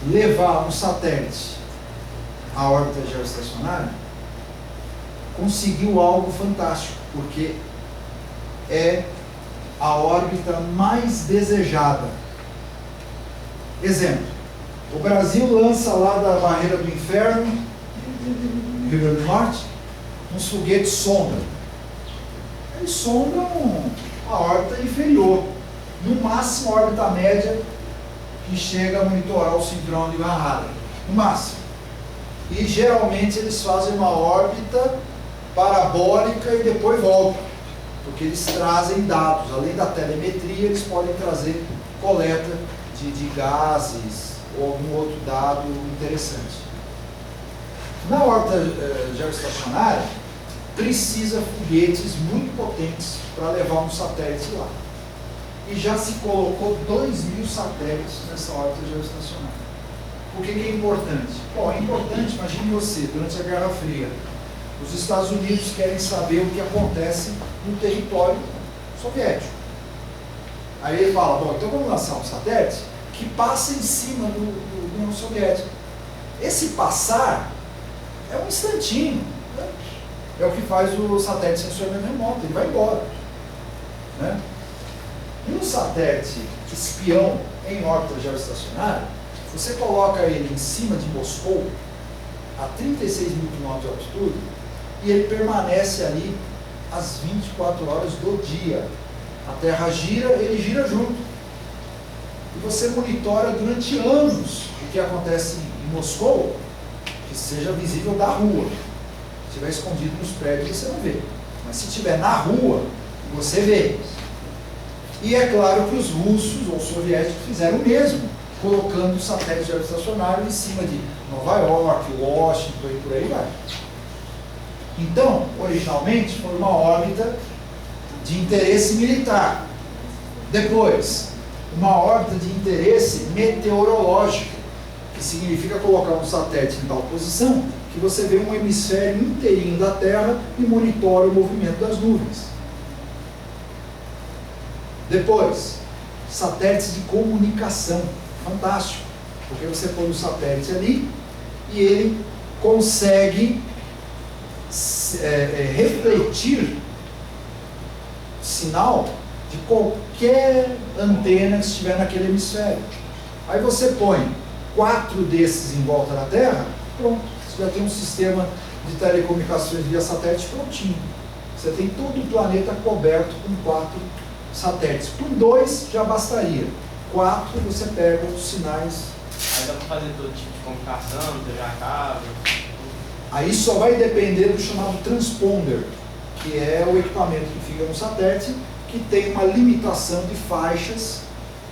levar um satélite à órbita geoestacionária, conseguiu algo fantástico, porque é a órbita mais desejada. Exemplo, o Brasil lança lá da barreira do inferno, Rio Grande do Norte, uns foguetes sonda. Eles sondam a órbita inferior, no máximo a órbita média, que chega a monitorar o cinturão de Van Allen, no máximo. E geralmente eles fazem uma órbita parabólica e depois voltam, porque eles trazem dados, além da telemetria, eles podem trazer coleta de gases ou algum outro dado interessante. Na órbita geoestacionária, precisa foguetes muito potentes para levar um satélite lá. E já se colocou 2.000 satélites nessa órbita geoestacionária. Por que é importante? Bom, é importante, imagine você, durante a Guerra Fria, os Estados Unidos querem saber o que acontece no território soviético. Aí ele fala, bom, então vamos lançar um satélite que passa em cima do União Soviética. Esse passar é um instantinho, né? É o que faz o satélite sensoriamento remoto, ele vai embora, né? Um satélite espião em órbita geoestacionária, você coloca ele em cima de Moscou, a 36 mil km de altitude, e ele permanece ali às 24 horas do dia. A Terra gira, ele gira junto. E você monitora durante anos o que acontece em Moscou, que seja visível da rua. Se estiver escondido nos prédios, você não vê. Mas se estiver na rua, você vê. E é claro que os russos ou soviéticos fizeram o mesmo, colocando satélites geoestacionários em cima de Nova York, Washington e por aí vai. Então, originalmente, foi uma órbita de interesse militar. Depois, uma órbita de interesse meteorológico, que significa colocar um satélite em tal posição que você vê um hemisfério inteirinho da Terra e monitora o movimento das nuvens. Depois, satélites de comunicação. Fantástico, porque você põe o satélite ali e ele consegue refletir sinal de qualquer antena que estiver naquele hemisfério. Aí você põe 4 desses em volta da Terra, pronto, você já tem um sistema de telecomunicações via satélite prontinho. Você tem todo o planeta coberto com 4 satélites. Com 2 já bastaria. 4 você pega os sinais. Aí dá para fazer todo tipo de comunicação, TV a cabo. Aí só vai depender do chamado transponder, que é o equipamento que fica no satélite, que tem uma limitação de faixas,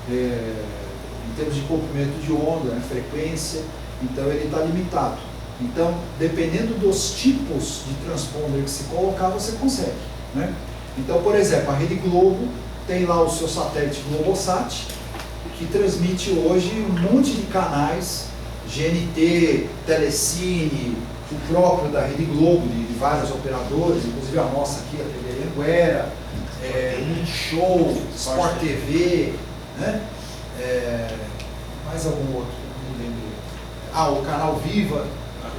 em termos de comprimento de onda, né, frequência, então ele está limitado. Então, dependendo dos tipos de transponder que se colocar, você consegue, né? Então, por exemplo, a Rede Globo tem lá o seu satélite Globosat, que transmite hoje um monte de canais, GNT, Telecine, o próprio da Rede Globo, de vários operadores, inclusive a nossa aqui, a TV Anguera, Multishow, Sport TV, né? Mais algum outro, não lembro. O canal Viva,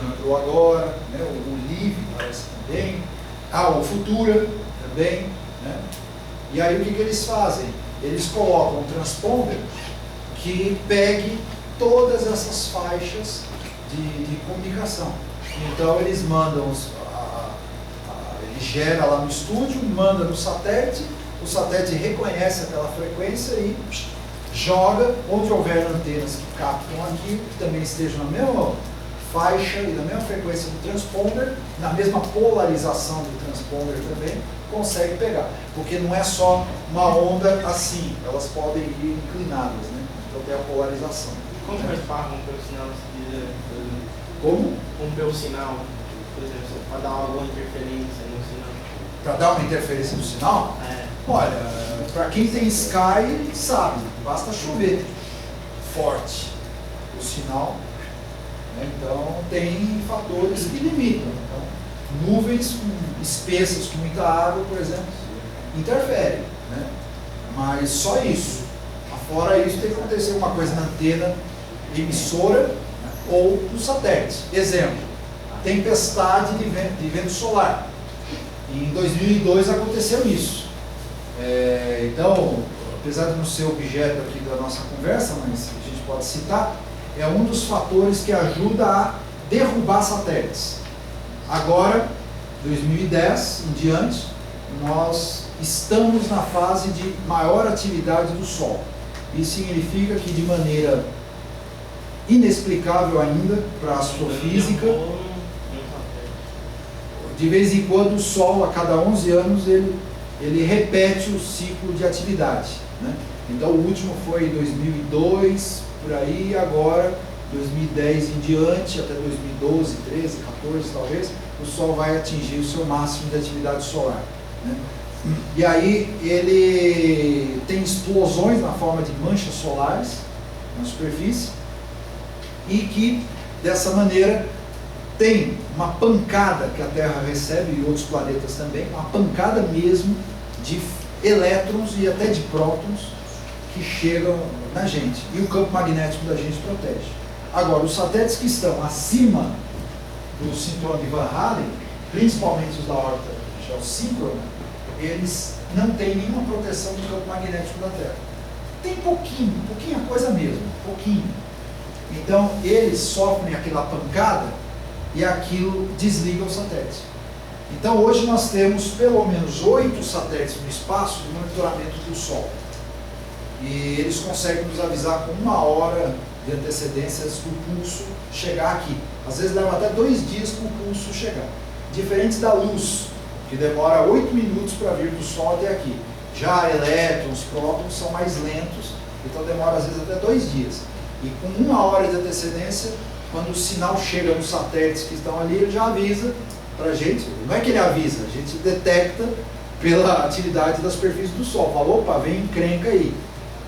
entrou agora, né? O Live parece também, o Futura também, né? E aí o que eles fazem? Eles colocam um transponder que pegue todas essas faixas de comunicação. Então eles mandam, ele gera lá no estúdio, manda no satélite, o satélite reconhece aquela frequência e joga, onde houver antenas que captam aqui, que também estejam na mesma faixa e na mesma frequência do transponder, na mesma polarização do transponder também, consegue pegar. Porque não é só uma onda assim, elas podem ir inclinadas, né? Então tem a polarização. Como eles pagam pelo sinal? Como? Como pelo sinal, por exemplo, para dar alguma interferência no sinal. Para dar uma interferência no sinal? Olha, para quem tem Sky, sabe, basta chover forte o sinal, né? Então tem fatores que limitam. Então, nuvens espessas com muita água, por exemplo, interferem, né? Mas só isso. Fora isso, tem que acontecer uma coisa na antena emissora, né, ou do satélite. Exemplo, tempestade de vento solar. Em 2002 aconteceu isso. Então, apesar de não ser objeto aqui da nossa conversa, mas a gente pode citar, é um dos fatores que ajuda a derrubar satélites. Agora, 2010 em diante, nós estamos na fase de maior atividade do Sol. Isso significa que, de maneira inexplicável ainda para a astrofísica, de vez em quando o Sol, a cada 11 anos, ele repete o ciclo de atividade, né? Então o último foi em 2002, por aí, agora 2010 em diante, até 2012, 13, 14 talvez, o Sol vai atingir o seu máximo de atividade solar, né? E aí ele tem explosões na forma de manchas solares na superfície, e que dessa maneira tem uma pancada que a Terra recebe, e outros planetas também, uma pancada mesmo de elétrons e até de prótons que chegam na gente, e o campo magnético da gente protege. Agora, os satélites que estão acima do cinturão de Van Allen, principalmente os da órbita geossíncrona, eles não têm nenhuma proteção do campo magnético da Terra. Tem pouquinha coisa mesmo, pouquinho. Então, eles sofrem aquela pancada e aquilo desliga o satélite. Então, hoje nós temos pelo menos 8 satélites no espaço de monitoramento do Sol. E eles conseguem nos avisar com 1 hora de antecedência antes do pulso chegar aqui. Às vezes leva até 2 dias para o pulso chegar. Diferente da luz, que demora 8 minutos para vir do Sol até aqui. Já elétrons, prótons são mais lentos, então demora às vezes até 2 dias. E com 1 hora de antecedência, quando o sinal chega nos satélites que estão ali, ele já avisa para a gente. Não é que ele avisa, a gente detecta pela atividade da superfície do Sol. Falou, opa, vem encrenca aí.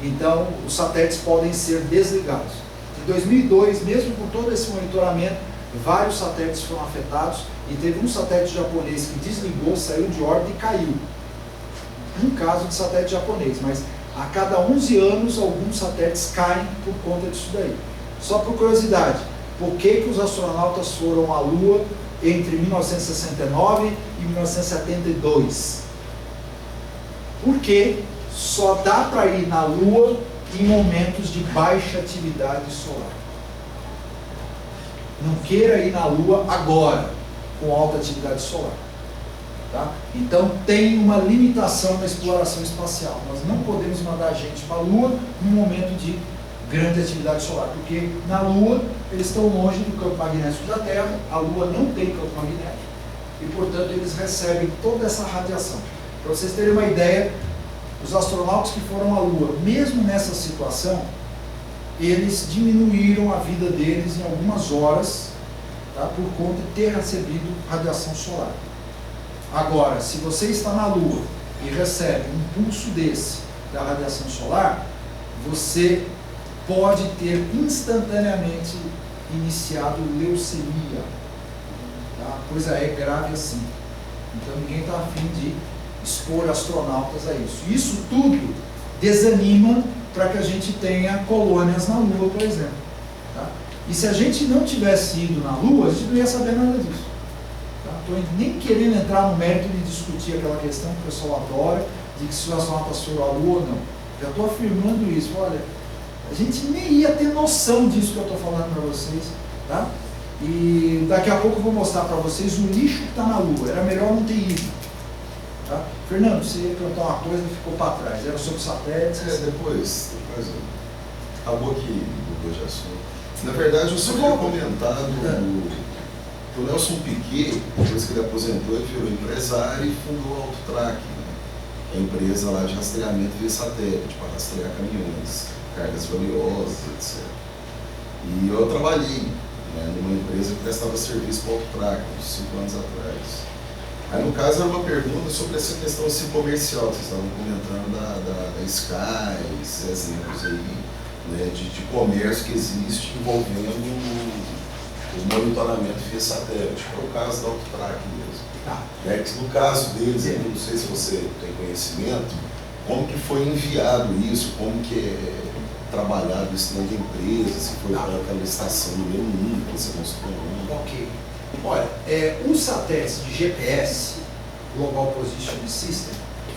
Então, os satélites podem ser desligados. Em 2002, mesmo com todo esse monitoramento, vários satélites foram afetados, e teve um satélite japonês que desligou, saiu de órbita e caiu. Um caso de satélite japonês, mas a cada 11 anos alguns satélites caem por conta disso daí. Só por curiosidade, por que os astronautas foram à Lua entre 1969 e 1972? Porque só dá para ir na Lua em momentos de baixa atividade solar. Não queira ir na Lua agora, com alta atividade solar. Tá? Então tem uma limitação na exploração espacial. Nós não podemos mandar gente para a Lua num momento de grande atividade solar, porque na Lua eles estão longe do campo magnético da Terra, a Lua não tem campo magnético, e portanto eles recebem toda essa radiação. Para vocês terem uma ideia, os astronautas que foram à Lua, mesmo nessa situação, eles diminuíram a vida deles em algumas horas, tá, por conta de ter recebido radiação solar. Agora, se você está na Lua e recebe um pulso desse da radiação solar, você pode ter instantaneamente iniciado leucemia. Tá? A coisa é grave assim. Então ninguém está a fim de expor astronautas a isso. Isso tudo desanima para que a gente tenha colônias na Lua, por exemplo. Tá? E se a gente não tivesse ido na Lua, a gente não ia saber nada disso. Estou nem querendo entrar no mérito de discutir aquela questão que o pessoal adora, de que se os astronautas foram à Lua ou não. Já estou afirmando isso. Olha, a gente nem ia ter noção disso que eu estou falando para vocês. Tá? E daqui a pouco eu vou mostrar para vocês o lixo que está na Lua. Era melhor não ter ido. Tá? Fernando, você ia perguntar uma coisa e ficou para trás. Era sobre satélites. Depois acabou que mudou de assunto. Na verdade, eu só queria comentar o Nelson Piquet, depois que ele aposentou, ele virou empresário e fundou a Autotrack, né? Que é a empresa lá de rastreamento via satélite, para rastrear caminhões, cargas valiosas, etc. E eu trabalhei, né, numa empresa que prestava serviço para a Autotrack, uns 5 anos atrás. Aí, no caso, era uma pergunta sobre essa questão assim, comercial, que vocês estavam comentando da Sky, esses exemplos aí, né, de comércio que existe envolvendo o monitoramento via satélite, que é o caso da Autotrack mesmo. Tá. No caso deles, eu não sei se você tem conhecimento, como que foi enviado isso, como que trabalhado isso na empresa, se foi para aquela estação número 1 que você construiu. Ok. Olha, os satélites de GPS, Global Positioning System,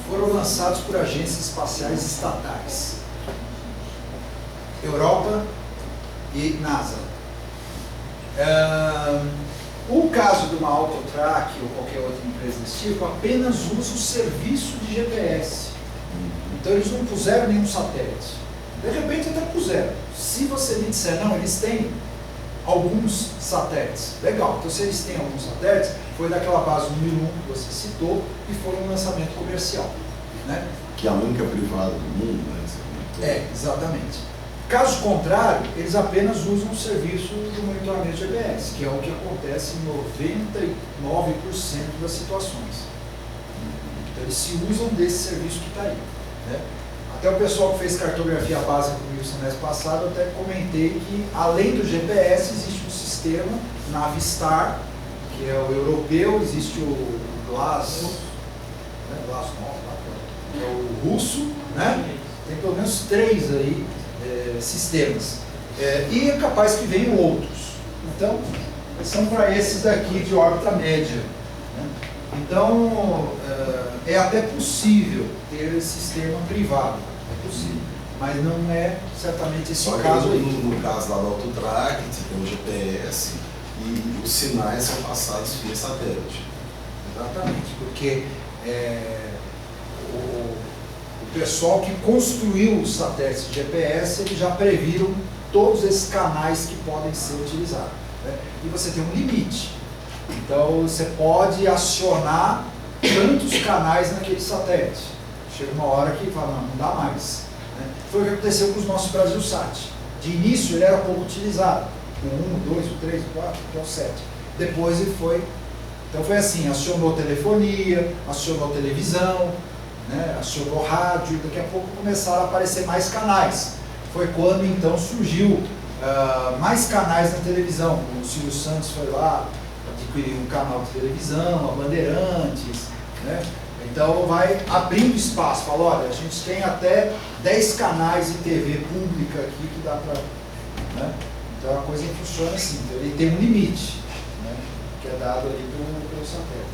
foram lançados por agências espaciais estatais. Europa e NASA. O caso de uma Autotrack ou qualquer outra empresa desse tipo apenas usa o serviço de GPS. Então eles não puseram nenhum satélite. De repente até puseram. Se você me disser, não, eles têm alguns satélites. Legal, então se eles têm alguns satélites, foi daquela base número 1 que você citou e foi um lançamento comercial. Né? Que é a única privada do mundo, né? Exatamente. Caso contrário, eles apenas usam o serviço de monitoramento de GPS, que é o que acontece em 99% das situações. Então eles se usam desse serviço que está aí. Né? Até o pessoal que fez cartografia básica comigo no semestre passado, eu até comentei que além do GPS existe um sistema Navistar, que é o europeu, existe o Glasnost, que é o russo, né? Tem pelo menos 3 aí sistemas. E é capaz que venham outros. Então, são para esses daqui de órbita média. Né? Então, é até possível ter sistema privado. É possível. Mas não é certamente esse caso aí. No caso lá do Autotrack, você tem o GPS e os sinais são passados via satélite. Exatamente, porque o pessoal que construiu os satélites de GPS, eles já previram todos esses canais que podem ser utilizados. Né? E você tem um limite. Então você pode acionar tantos canais naquele satélite. Chega uma hora que fala, não dá mais. Né? Foi o que aconteceu com os nossos BrasilSat. De início ele era pouco utilizado. O 1, o 2, o 3, o 4, até o 7. Depois ele foi. Então foi assim, acionou telefonia, acionou televisão, né, acionou rádio, daqui a pouco começaram a aparecer mais canais. Foi quando então surgiu mais canais na televisão. O Silvio Santos foi lá, adquiriu um canal de televisão, a Bandeirantes, né? Então vai abrindo espaço, fala, olha, a gente tem até 10 canais de TV pública aqui que dá para... Né? Então a coisa funciona assim, então ele tem um limite, né, que é dado ali pelo satélite.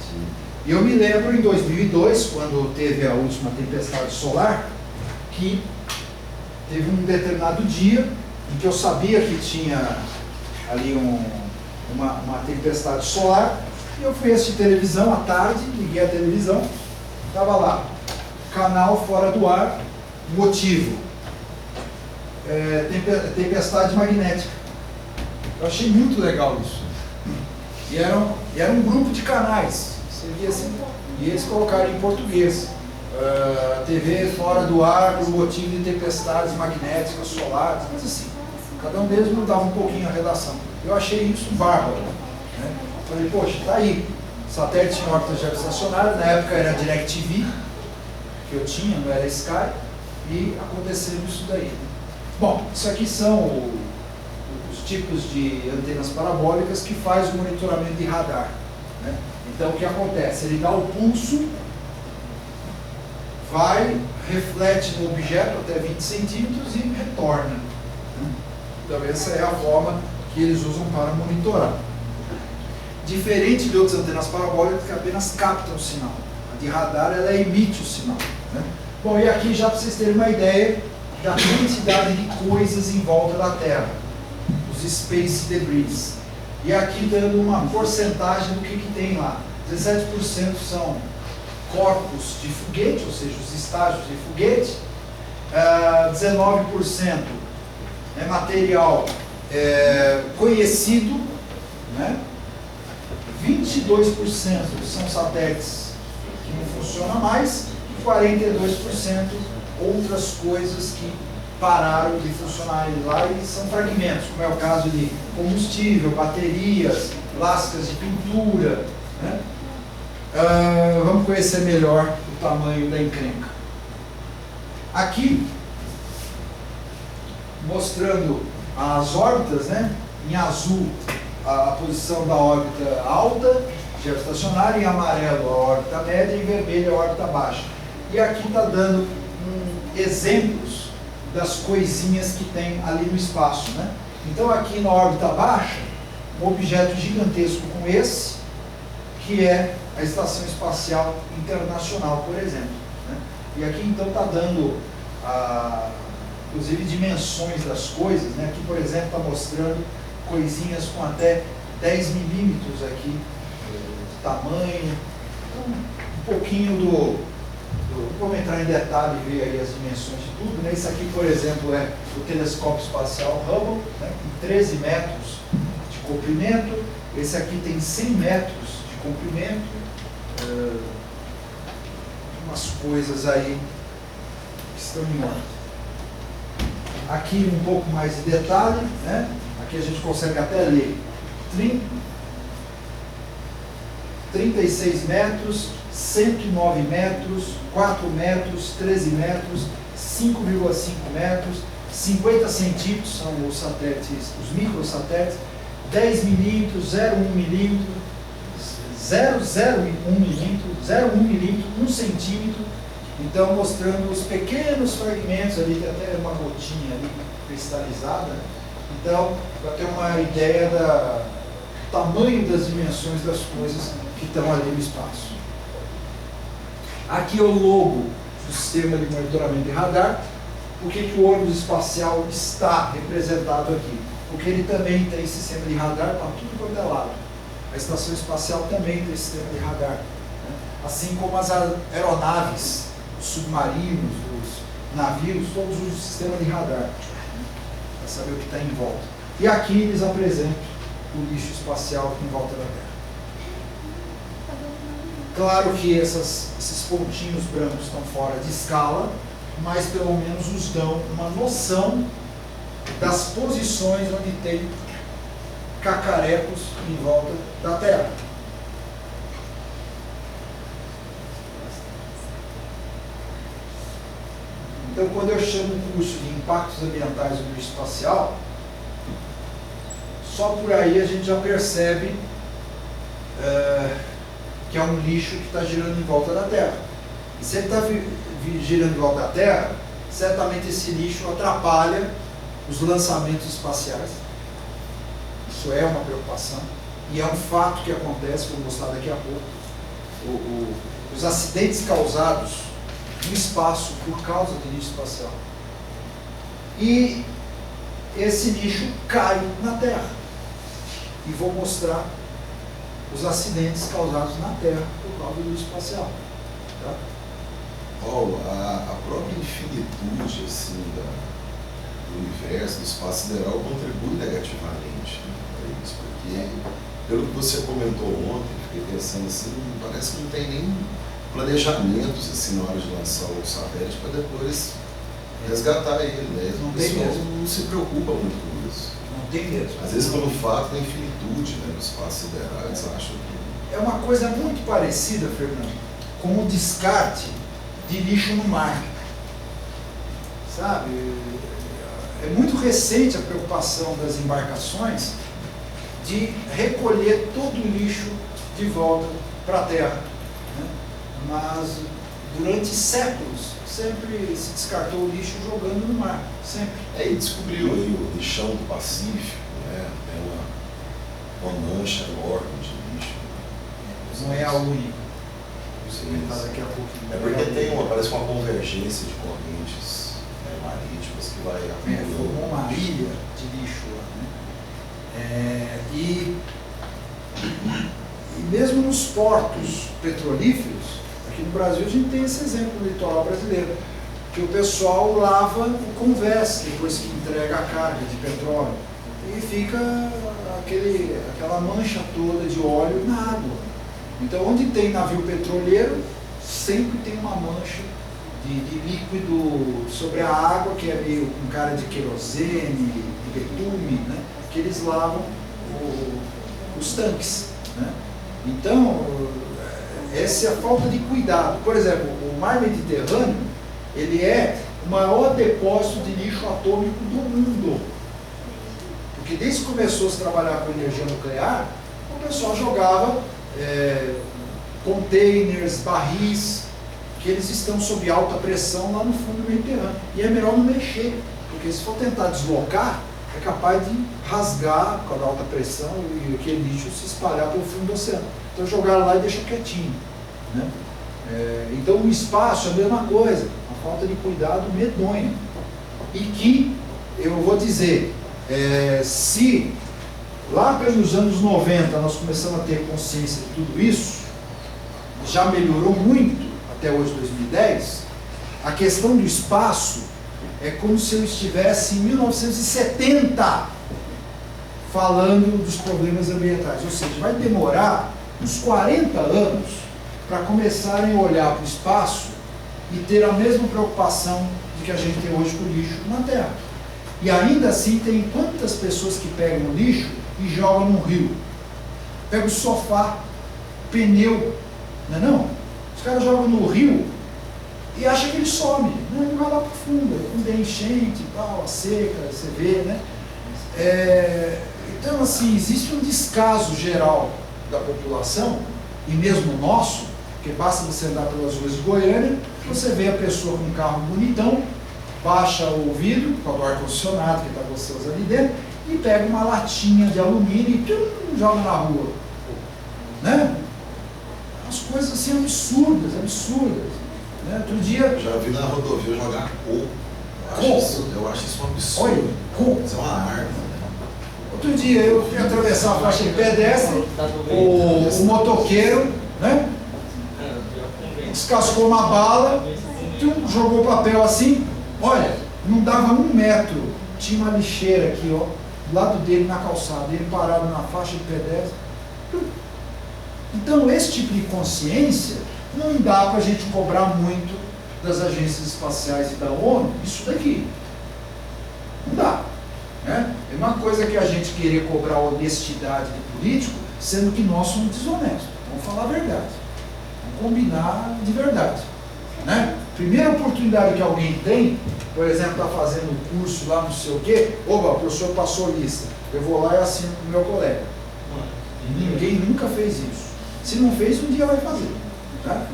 E eu me lembro em 2002, quando teve a última tempestade solar, que teve um determinado dia em que eu sabia que tinha ali uma tempestade solar, e eu fui assistir televisão à tarde, liguei a televisão, estava lá, canal fora do ar, motivo, tempestade magnética. Eu achei muito legal isso. E era um grupo de canais. Você via assim, e eles colocaram em português. TV fora do ar por motivo de tempestades magnéticas, solares, mas assim, cada um deles mudava um pouquinho a redação. Eu achei isso bárbaro. Né? Falei, poxa, tá aí. Satélite em órbita geoestacionária, na época era DirecTV, que eu tinha, não era Sky, e aconteceu isso daí. Bom, isso aqui são os tipos de antenas parabólicas que faz o monitoramento de radar. Né? Então o que acontece? Ele dá o pulso, vai, reflete no objeto até 20 centímetros e retorna. Né? Então essa é a forma que eles usam para monitorar. Diferente de outras antenas parabólicas que apenas captam o sinal. A de radar, ela emite o sinal. Né? Bom, e aqui já para vocês terem uma ideia da quantidade de coisas em volta da Terra. Os space debris. E aqui dando uma porcentagem do que tem lá. 17% são corpos de foguete, ou seja, os estágios de foguete. 19% é material conhecido, né? 22% são satélites que não funcionam mais e 42% outras coisas que pararam de funcionar lá e são fragmentos, como é o caso de combustível, baterias, lascas de pintura. Né? Vamos conhecer melhor o tamanho da encrenca. Aqui, mostrando as órbitas, né? Em azul, a posição da órbita alta, geoestacionária, em amarelo a órbita média e em vermelho a órbita baixa. E aqui está dando exemplos das coisinhas que tem ali no espaço, né? Então aqui na órbita baixa, um objeto gigantesco como esse, que é a Estação Espacial Internacional, por exemplo, né? E aqui então está dando, inclusive, dimensões das coisas, né? Aqui, por exemplo, está mostrando coisinhas com até 10 milímetros aqui de tamanho, então, um pouquinho vamos entrar em detalhe e ver aí as dimensões de tudo, né? Esse aqui, por exemplo, é o telescópio espacial Hubble, né? Tem 13 metros de comprimento. Esse aqui tem 100 metros de comprimento. Umas coisas aí que estão em ordem. Aqui um pouco mais de detalhe, né? Aqui a gente consegue até ler 36 metros, 109 metros, 4 metros, 13 metros, 5,5 metros, 50 centímetros, são os satélites, os microsatélites, 10 milímetros, 0,1 milímetro, 0,01 milímetro, 0,1 milímetro, 1 centímetro. Então, mostrando os pequenos fragmentos ali, tem até uma gotinha ali cristalizada. Então, para ter uma ideia do tamanho das dimensões das coisas que estão ali no espaço. Aqui é o logo do sistema de monitoramento de radar. Por que o ônibus espacial está representado aqui? Porque ele também tem sistema de radar para tudo quanto é lado. A estação espacial também tem sistema de radar, né? Assim como as aeronaves, os submarinos, os navios, todos usam sistema de radar, né? Para saber o que está em volta. E aqui eles apresentam o lixo espacial em volta da Terra. Claro que esses pontinhos brancos estão fora de escala, mas pelo menos nos dão uma noção das posições onde tem cacarecos em volta da Terra. Então, quando eu chamo o curso de impactos ambientais do lixo espacial, só por aí a gente já percebe que é um lixo que está girando em volta da Terra. E se ele está girando em volta da Terra, certamente esse lixo atrapalha os lançamentos espaciais. Isso é uma preocupação. E é um fato que acontece, vou mostrar daqui a pouco. Os acidentes causados no espaço por causa do lixo espacial. E esse lixo cai na Terra. E vou mostrar os acidentes causados na Terra por causa do lixo espacial. Tá? Paulo, a própria infinitude assim, do universo, do espaço sideral, contribui negativamente, né, para isso, porque, pelo que você comentou ontem, fiquei pensando assim, parece que não tem nem planejamentos assim, na hora de lançar o satélite para depois resgatar ele, né? Não O tem pessoal mesmo. não se preocupa muito com isso. Não tem mesmo. Às vezes, pelo fato da infinitude, né, do espaço sideral, eles acham que... É uma coisa muito parecida, Fernando, com o descarte de lixo no mar. Sabe? É muito recente a preocupação das embarcações de recolher todo o lixo de volta para a Terra, né? Mas durante séculos sempre se descartou o lixo jogando no mar, sempre. E descobriu aí o lixão do Pacífico, né? Tem uma mancha enorme de lixo. Não é a única. Sim, Daqui a pouco. é porque parece uma convergência de correntes, né, marítimas que vai Formou uma ilha de lixo lá, né? E mesmo nos portos petrolíferos, aqui no Brasil a gente tem esse exemplo no litoral brasileiro, que o pessoal lava o convés depois que entrega a carga de petróleo e fica aquela mancha toda de óleo na água. Então, onde tem navio petroleiro, sempre tem uma mancha de líquido sobre a água, que é meio com cara de querosene, de betume, né? Que eles lavam os tanques, né? Então, essa é a falta de cuidado. Por exemplo, o mar Mediterrâneo, ele é o maior depósito de lixo atômico do mundo. Porque desde que começou a se trabalhar com energia nuclear, o pessoal jogava containers, barris porque eles estão sob alta pressão lá no fundo do Mediterrâneo. E é melhor não mexer, porque se for tentar deslocar, é capaz de rasgar com a alta pressão e aquele lixo se espalhar pelo fundo do oceano. Então jogaram lá e deixam quietinho, né? Então o espaço é a mesma coisa, uma falta de cuidado medonha. E que, eu vou dizer, se lá pelos anos 90 nós começamos a ter consciência de tudo isso, já melhorou muito até hoje, 2010, a questão do espaço é como se eu estivesse em 1970 falando dos problemas ambientais. Ou seja, vai demorar uns 40 anos para começarem a olhar para o espaço e ter a mesma preocupação de que a gente tem hoje com o lixo na Terra. E ainda assim tem quantas pessoas que pegam o lixo e jogam no rio? Pega o sofá, pneu, não é não? Os caras jogam no rio e acham que ele some, né? Ele vai lá para o fundo, quando tem enchente e tal, a seca, você vê, né? Então, assim, existe um descaso geral da população, e mesmo nosso, porque basta você andar pelas ruas de Goiânia, você vê a pessoa com um carro bonitão, baixa o vidro, por causa do ar-condicionado que está gostoso ali dentro, e pega uma latinha de alumínio e joga na rua. Né? Umas coisas assim absurdas, né? Outro dia... Eu já vi na rodovia jogar coco. Eu acho isso um absurdo. Olha, coco. Isso é uma árvore. Outro dia eu fui atravessar a faixa de pedestre, o motoqueiro, né? Descascou uma bala, jogou papel assim, olha, não dava 1 metro, tinha uma lixeira aqui, ó, do lado dele na calçada, ele parado na faixa de pedestre. Então esse tipo de consciência não dá para a gente cobrar muito das agências espaciais e da ONU, isso daqui. Não dá. Né? É uma coisa que a gente querer cobrar honestidade de político, sendo que nós somos desonestos. Vamos falar a verdade. Vamos combinar de verdade. Né? Primeira oportunidade que alguém tem, por exemplo, está fazendo um curso lá, não sei o quê, opa, o professor passou lista, eu vou lá e assino com o meu colega. Ninguém nunca fez isso. Se não fez, um dia vai fazer. Tá?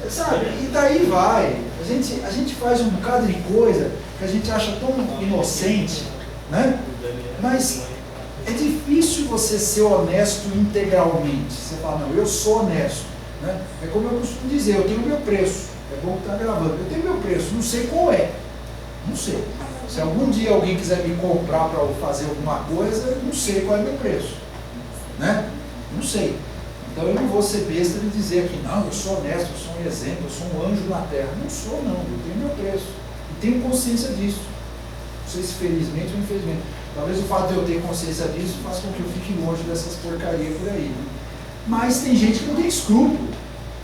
Sabe? E daí vai. A gente faz um bocado de coisa que a gente acha tão inocente, né? Mas é difícil você ser honesto integralmente. Você fala, não, eu sou honesto. Né? É como eu costumo dizer, eu tenho o meu preço. É bom que está gravando. Eu tenho meu preço, não sei qual é. Não sei. Se algum dia alguém quiser me comprar para fazer alguma coisa, eu não sei qual é o meu preço. Né? Não sei. Então eu não vou ser besta de dizer que não, eu sou honesto, eu sou um exemplo, eu sou um anjo na terra. Não sou não, eu tenho meu preço. E tenho consciência disso. Não sei se felizmente ou infelizmente. Talvez o fato de eu ter consciência disso faça com que eu fique longe dessas porcarias por aí. Né? Mas tem gente que não tem escrúpulo.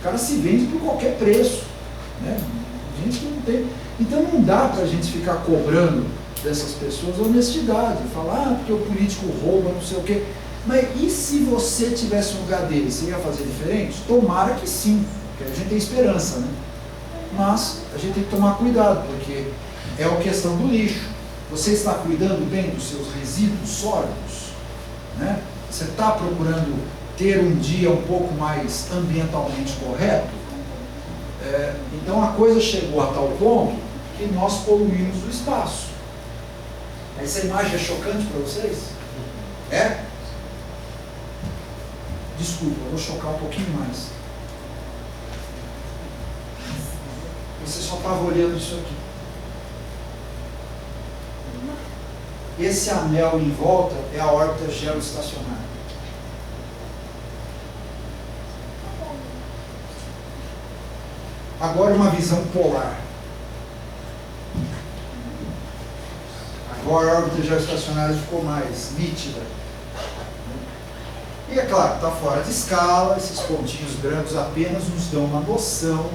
O cara se vende por qualquer preço. Né? Gente que não tem. Então não dá para a gente ficar cobrando dessas pessoas honestidade. Falar, porque o político rouba, não sei o quê. Mas e se você tivesse no lugar dele, você ia fazer diferente? Tomara que sim, porque a gente tem esperança, né? Mas a gente tem que tomar cuidado, porque é a questão do lixo. Você está cuidando bem dos seus resíduos sólidos? Né? Você está procurando ter um dia um pouco mais ambientalmente correto? Então a coisa chegou a tal ponto que nós poluímos o espaço. Essa imagem é chocante para vocês? É? Desculpa, eu vou chocar um pouquinho mais. Você só estava olhando isso aqui. Esse anel em volta é a órbita geoestacionária. Agora uma visão polar. Agora a órbita geoestacionária ficou mais nítida. E é claro, está fora de escala, esses pontinhos brancos apenas nos dão uma noção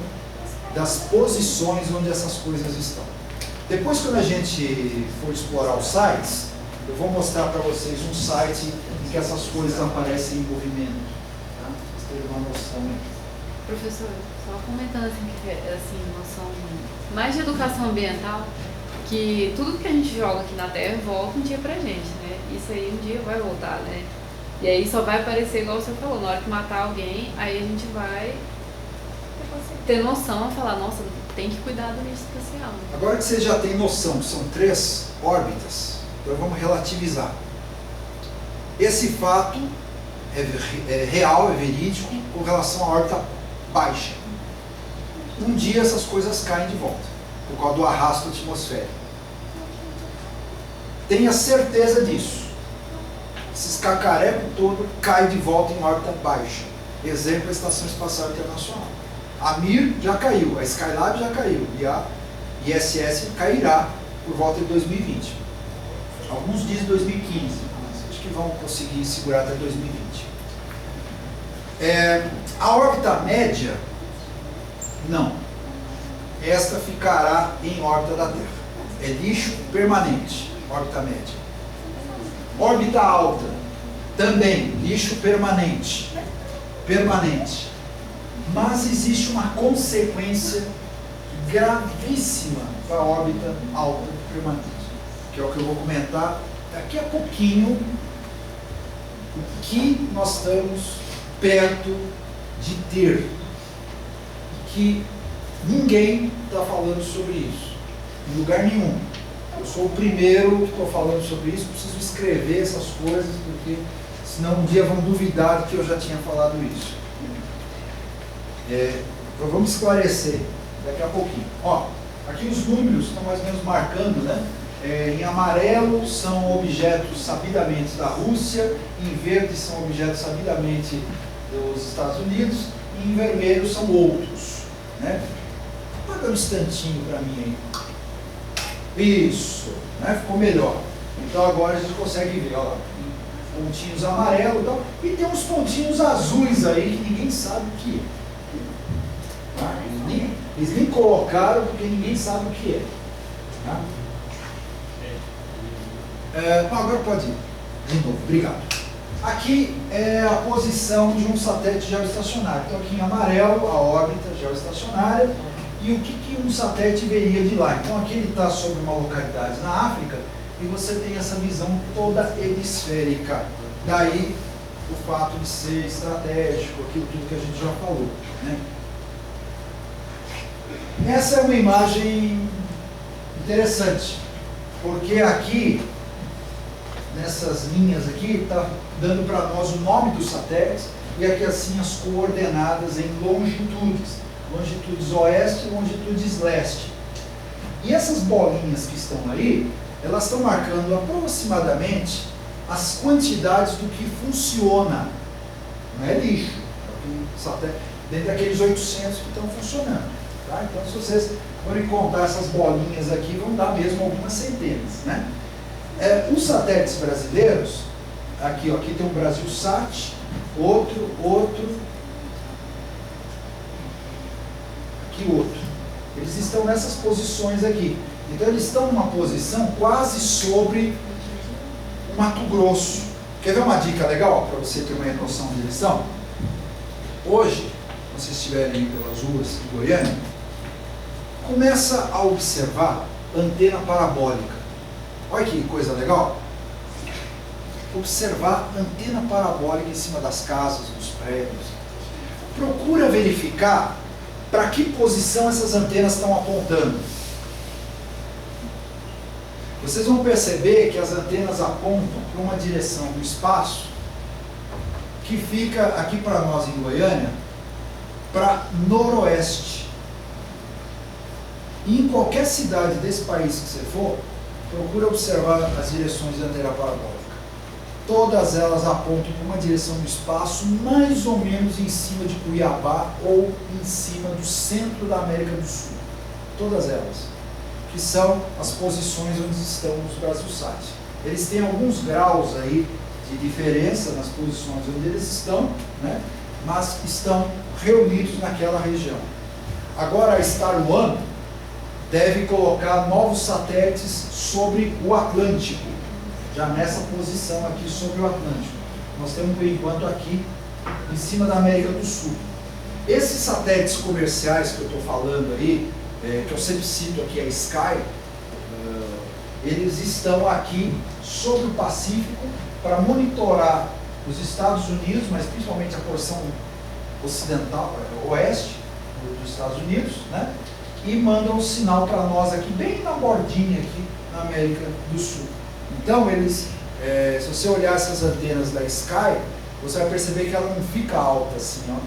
das posições onde essas coisas estão. Depois, quando a gente for explorar os sites, eu vou mostrar para vocês um site em que essas coisas aparecem em movimento. Tá? Vocês terem uma noção aí. Professor, só comentando assim, noção mais de educação ambiental, que tudo que a gente joga aqui na Terra volta um dia pra gente, né? Isso aí um dia vai voltar, né? E aí só vai aparecer igual você falou, na hora que matar alguém, aí a gente vai ter noção e falar, nossa, tem que cuidar do lixo espacial. Agora que você já tem noção que são 3 órbitas, então vamos relativizar. Esse fato é real, é verídico, com relação à órbita baixa. Um dia essas coisas caem de volta, por causa do arrasto atmosférico. Tenha certeza disso. Esses cacarecos todo cai de volta em órbita baixa. Exemplo, a Estação Espacial Internacional. A Mir já caiu, a Skylab já caiu, e a ISS cairá por volta de 2020. Alguns dizem 2015, mas acho que vão conseguir segurar até 2020. A órbita média, não. Esta ficará em órbita da Terra. É lixo permanente, órbita média. Órbita alta, também lixo permanente. Permanente. Mas existe uma consequência gravíssima para a órbita alta permanente, que é o que eu vou comentar daqui a pouquinho, o que nós estamos perto de ter, que ninguém está falando sobre isso, em lugar nenhum. Eu sou o primeiro que estou falando sobre isso, preciso escrever essas coisas, porque senão um dia vão duvidar de que eu já tinha falado isso. Então vamos esclarecer daqui a pouquinho. Ó, aqui os números estão mais ou menos marcando, né? Em amarelo são objetos sabidamente da Rússia, em verde são objetos sabidamente dos Estados Unidos, e em vermelho são outros, né? Apaga um instantinho para mim aí. Isso, né? Ficou melhor. Então agora a gente consegue ver, ó, pontinhos amarelos e tal, e tem uns pontinhos azuis aí que ninguém sabe o que é. Tá? Eles nem colocaram porque ninguém sabe o que é. Tá? Agora pode ir. De novo, obrigado. Aqui é a posição de um satélite geoestacionário. Então aqui em amarelo, a órbita geoestacionária e o que um satélite veria de lá. Então aqui ele está sobre uma localidade na África e você tem essa visão toda hemisférica. Daí o fato de ser estratégico, aquilo tudo que a gente já falou, né? Essa é uma imagem interessante, porque aqui, nessas linhas aqui, está dando para nós o nome dos satélites e aqui assim as coordenadas em longitudes, longitudes oeste e longitudes leste. E essas bolinhas que estão aí, elas estão marcando aproximadamente as quantidades do que funciona, não é lixo, dentro daqueles 800 que estão funcionando. Tá? Então, se vocês forem contar essas bolinhas aqui, vão dar mesmo algumas centenas, né? Os satélites brasileiros, aqui tem o BrasilSat, outro, aqui outro. Eles estão nessas posições aqui. Então, eles estão numa posição quase sobre o Mato Grosso. Quer ver uma dica legal para você ter uma noção de direção? Hoje, se vocês estiverem aí pelas ruas de Goiânia, começa a observar antena parabólica. Olha que coisa legal. Observar antena parabólica em cima das casas, dos prédios. Procura verificar para que posição essas antenas estão apontando. Vocês vão perceber que as antenas apontam para uma direção do espaço que fica aqui para nós em Goiânia, para noroeste. E em qualquer cidade desse país que você for, procura observar as direções de antena parabólica. Todas elas apontam para uma direção do espaço mais ou menos em cima de Cuiabá ou em cima do centro da América do Sul. Todas elas, que são as posições onde estão os BrasilSat. Eles têm alguns graus aí de diferença nas posições onde eles estão, né? Mas estão reunidos naquela região. Agora a Star One deve colocar novos satélites sobre o Atlântico, já nessa posição aqui sobre o Atlântico. Nós temos por enquanto aqui em cima da América do Sul. Esses satélites comerciais que eu estou falando aí, que eu sempre cito aqui, a Sky, eles estão aqui sobre o Pacífico para monitorar os Estados Unidos, mas principalmente a porção ocidental, oeste, dos Estados Unidos, né? E mandam um sinal para nós aqui, bem na bordinha aqui, na América do Sul. Então, eles, se você olhar essas antenas da Sky, você vai perceber que ela não fica alta assim, ó.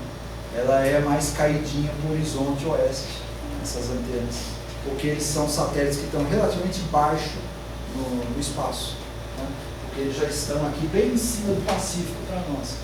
Ela é mais caidinha para o horizonte oeste, essas antenas, porque eles são satélites que estão relativamente baixo no espaço, né? Porque eles já estão aqui bem em cima do Pacífico para nós.